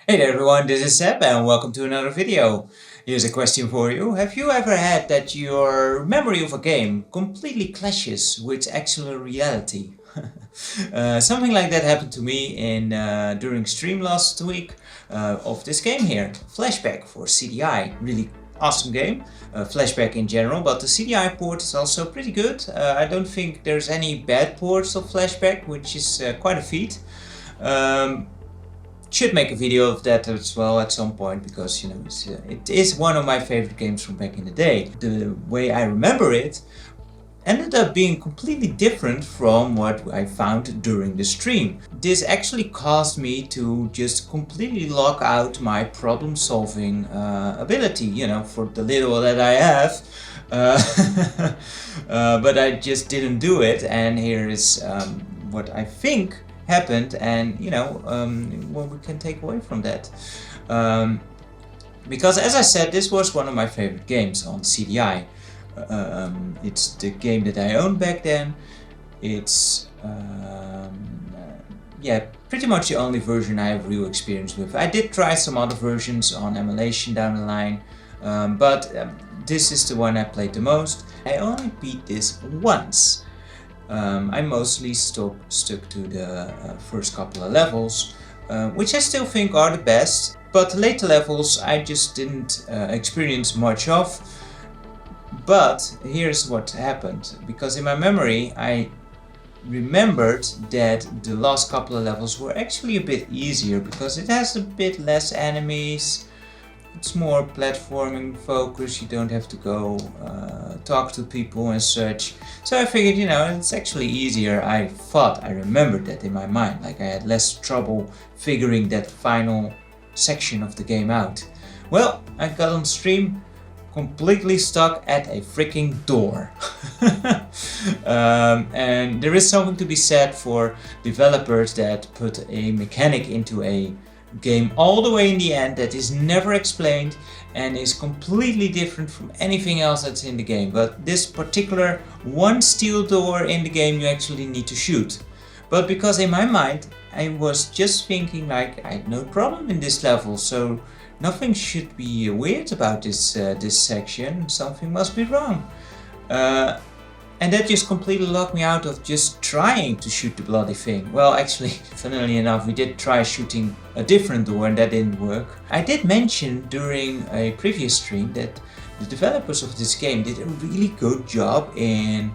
Hey there everyone, this is Seb and welcome to another video. Here's a question for you. Have you ever had that your memory of a game completely clashes with actual reality? Something like that happened to me during stream last week of this game here, Flashback for CDI. Really awesome game, Flashback in general, but the CDI port is also pretty good. I don't think there's any bad ports of Flashback, which is quite a feat. Should make a video of that as well at some point because it is one of my favorite games from back in the day. The way I remember it ended up being completely different from what I found during the stream. This actually caused me to just completely lock out my problem solving ability, for the little that I have. But I just didn't do it, and here is what I think happened, and what we can take away from that. Because as I said, this was one of my favorite games on CDI. It's the game that I owned back then. It's pretty much the only version I have real experience with. I did try some other versions on emulation down the line, but this is the one I played the most. I only beat this once. I mostly stuck to the first couple of levels, which I still think are the best, but the later levels I just didn't experience much of. But here's what happened, because in my memory I remembered that the last couple of levels were actually a bit easier because it has a bit less enemies. It's more platforming focus, you don't have to go talk to people and such. So I figured, it's actually easier. I remembered that in my mind, like I had less trouble figuring that final section of the game out. Well, I got on stream completely stuck at a freaking door. And there is something to be said for developers that put a mechanic into a game all the way in the end that is never explained and is completely different from anything else that's in the game. But this particular one steel door in the game you actually need to shoot. But because in my mind I was just thinking like I had no problem in this level, so nothing should be weird about this section, something must be wrong. And that just completely locked me out of just trying to shoot the bloody thing. Well, actually, funnily enough, we did try shooting a different door and that didn't work. I did mention during a previous stream that the developers of this game did a really good job in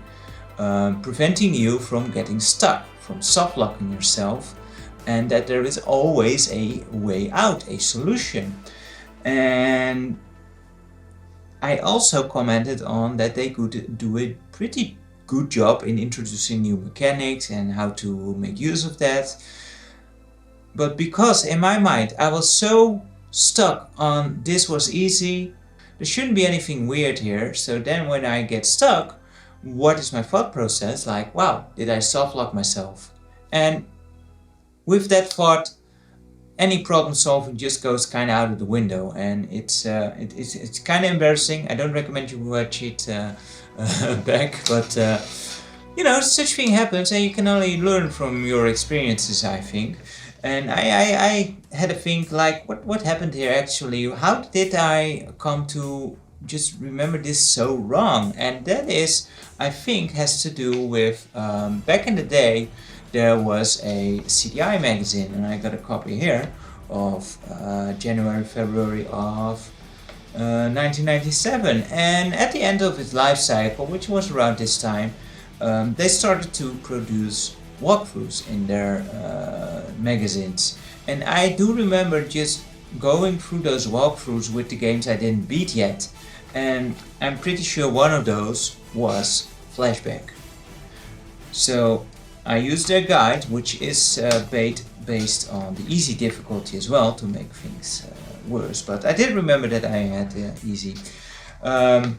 preventing you from getting stuck, from soft locking yourself, and that there is always a way out, a solution. And I also commented on that they could do a pretty good job in introducing new mechanics and how to make use of that. But because in my mind I was so stuck on this was easy, there shouldn't be anything weird here. So then when I get stuck, what is my thought process? Like, wow, did I soft lock myself? And with that thought, any problem solving just goes kind of out of the window, and it's kind of embarrassing. I don't recommend you watch it back, but such thing happens, and you can only learn from your experiences, I think. And I had a think like, what happened here actually? How did I come to just remember this so wrong? And that is, I think, has to do with back in the day. There was a CDI magazine, and I got a copy here of January, February of 1997. And at the end of its life cycle, which was around this time, they started to produce walkthroughs in their magazines. And I do remember just going through those walkthroughs with the games I didn't beat yet. And I'm pretty sure one of those was Flashback. So I used their guide, which is based on the easy difficulty as well to make things worse. But I did remember that I had easy. And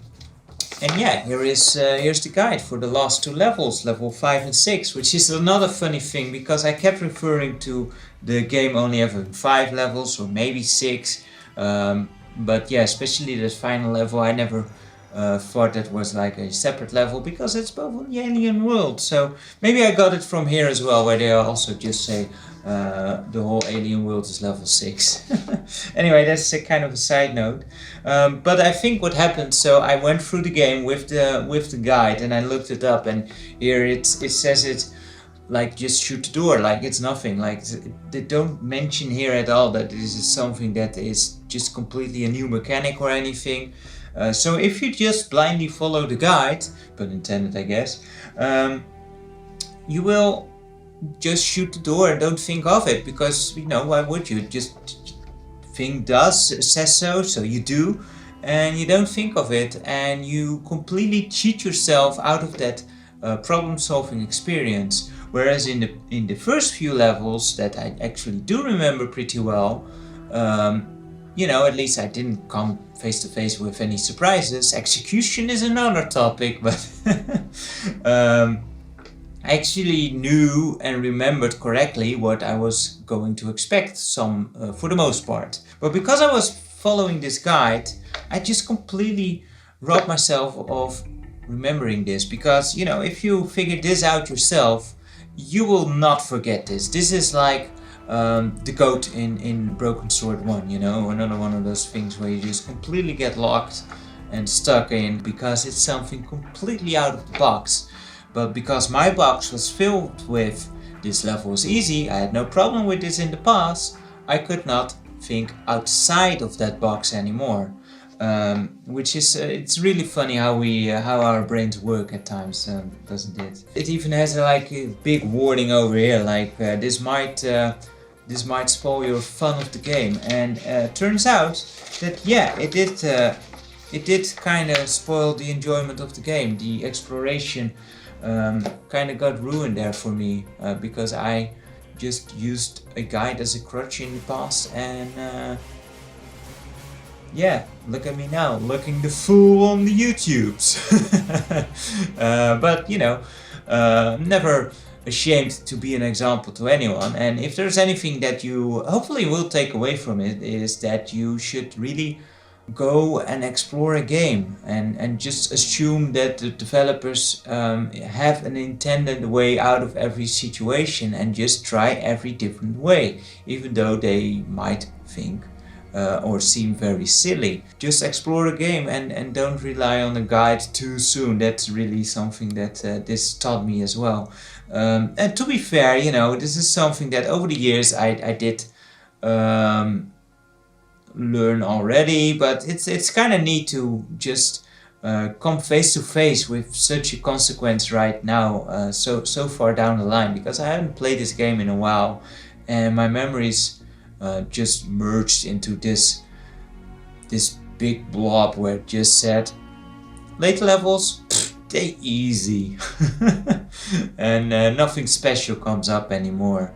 yeah, here's the guide for the last two levels, level 5 and 6, which is another funny thing because I kept referring to the game only having 5 levels or maybe 6. But yeah, especially the final level, I never thought that was like a separate level because it's both on the alien world. So maybe I got it from here as well, where they also just say The whole alien world is level 6. Anyway, that's a kind of a side note. But I think what happened, so I went through the game with the guide and I looked it up, and here it says it like just shoot the door, like it's nothing. Like they don't mention here at all that this is something that is just completely a new mechanic or anything. So if you just blindly follow the guide, pun intended I guess, you will just shoot the door and don't think of it, because you know, why would you? Just thing says so you do, and you don't think of it, and you completely cheat yourself out of that problem-solving experience. Whereas in the first few levels that I actually do remember pretty well, you know, at least I didn't come face to face with any surprises. Execution is another topic, but I actually knew and remembered correctly what I was going to expect, for the most part. But because I was following this guide, I just completely robbed myself of remembering this, because you know, if you figure this out yourself, you will not forget this. This is like the goat in Broken Sword 1, you know, another one of those things where you just completely get locked and stuck in because it's something completely out of the box. But because my box was filled with this level is easy, I had no problem with this in the past, I could not think outside of that box anymore. Which is, it's really funny how our brains work at times, doesn't it? It even has like a big warning over here, like this might spoil your fun of the game. And turns out that yeah, it did kind of spoil the enjoyment of the game. The exploration kind of got ruined there for me, because I just used a guide as a crutch in the past, and yeah, look at me now, looking the fool on the YouTubes. But you know, never ashamed to be an example to anyone. And if there's anything that you hopefully will take away from it, is that you should really go and explore a game, and just assume that the developers have an intended way out of every situation, and just try every different way, even though they might think or seem very silly. Just explore a game, and don't rely on a guide too soon. That's really something that this taught me as well. And to be fair, you know, this is something that over the years I did learn already, but it's kind of neat to just come face to face with such a consequence right now, so far down the line, because I haven't played this game in a while, and my memories just merged into this big blob where it just said later levels, they easy. And nothing special comes up anymore,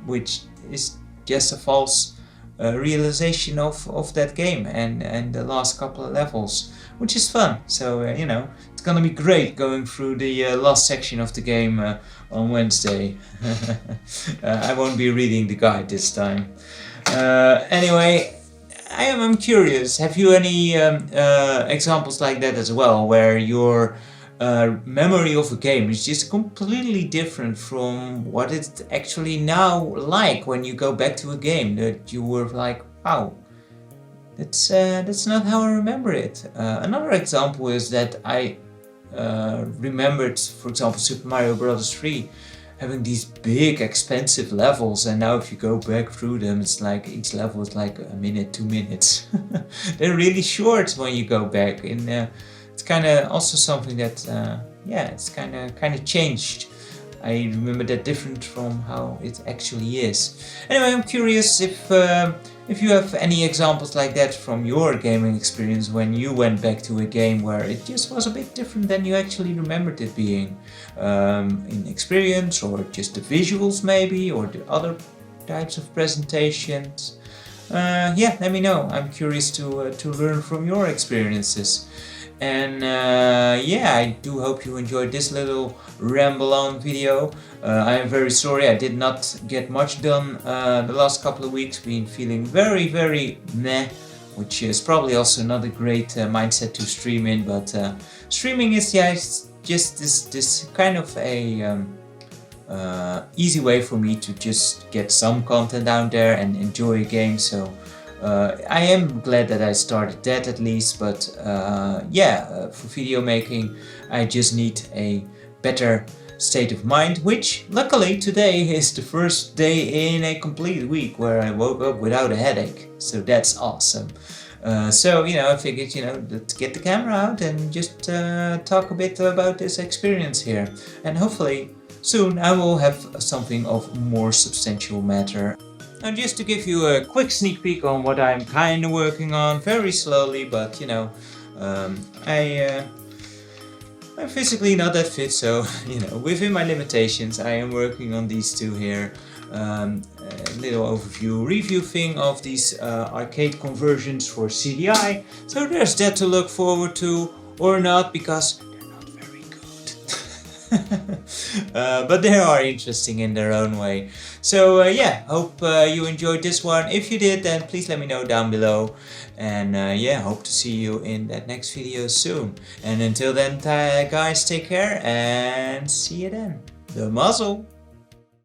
which is just a false realization of that game and the last couple of levels, which is fun. So you know, it's gonna be great going through the last section of the game on Wednesday. I won't be reading the guide this time. Anyway, I'm curious, have you any examples like that as well, where your memory of a game is just completely different from what it's actually now like when you go back to a game, that you were like, wow, that's not how I remember it. Another example is that I remembered, for example, Super Mario Bros. 3 having these big expensive levels, and now if you go back through them, it's like each level is like a minute, 2 minutes. They're really short when you go back, and it's kind of also something that yeah, it's kind of changed. I remember that different from how it actually is. Anyway, I'm curious if you have any examples like that from your gaming experience, when you went back to a game where it just was a bit different than you actually remembered it being, in experience, or just the visuals maybe, or the other types of presentations. Yeah, let me know. I'm curious to learn from your experiences. And yeah, I do hope you enjoyed this little ramble on video. I am very sorry I did not get much done the last couple of weeks. Been feeling very, very meh, which is probably also not a great mindset to stream in, but streaming is, yeah, it's just this kind of a easy way for me to just get some content out there and enjoy a game. So I am glad that I started that at least, but for video making I just need a better state of mind, which luckily today is the first day in a complete week where I woke up without a headache, so that's awesome. So I figured let's get the camera out and just talk a bit about this experience here, and hopefully soon I will have something of more substantial matter. Now, just to give you a quick sneak peek on what I'm kind of working on, very slowly, but I'm physically not that fit, so within my limitations I am working on these two here. A little overview review thing of these arcade conversions for CDI, so there's that to look forward to, or not, because they're not very good. But they are interesting in their own way. So hope you enjoyed this one. If you did, then please let me know down below, and hope to see you in that next video soon. And until then, guys, take care and see you then. The muzzle.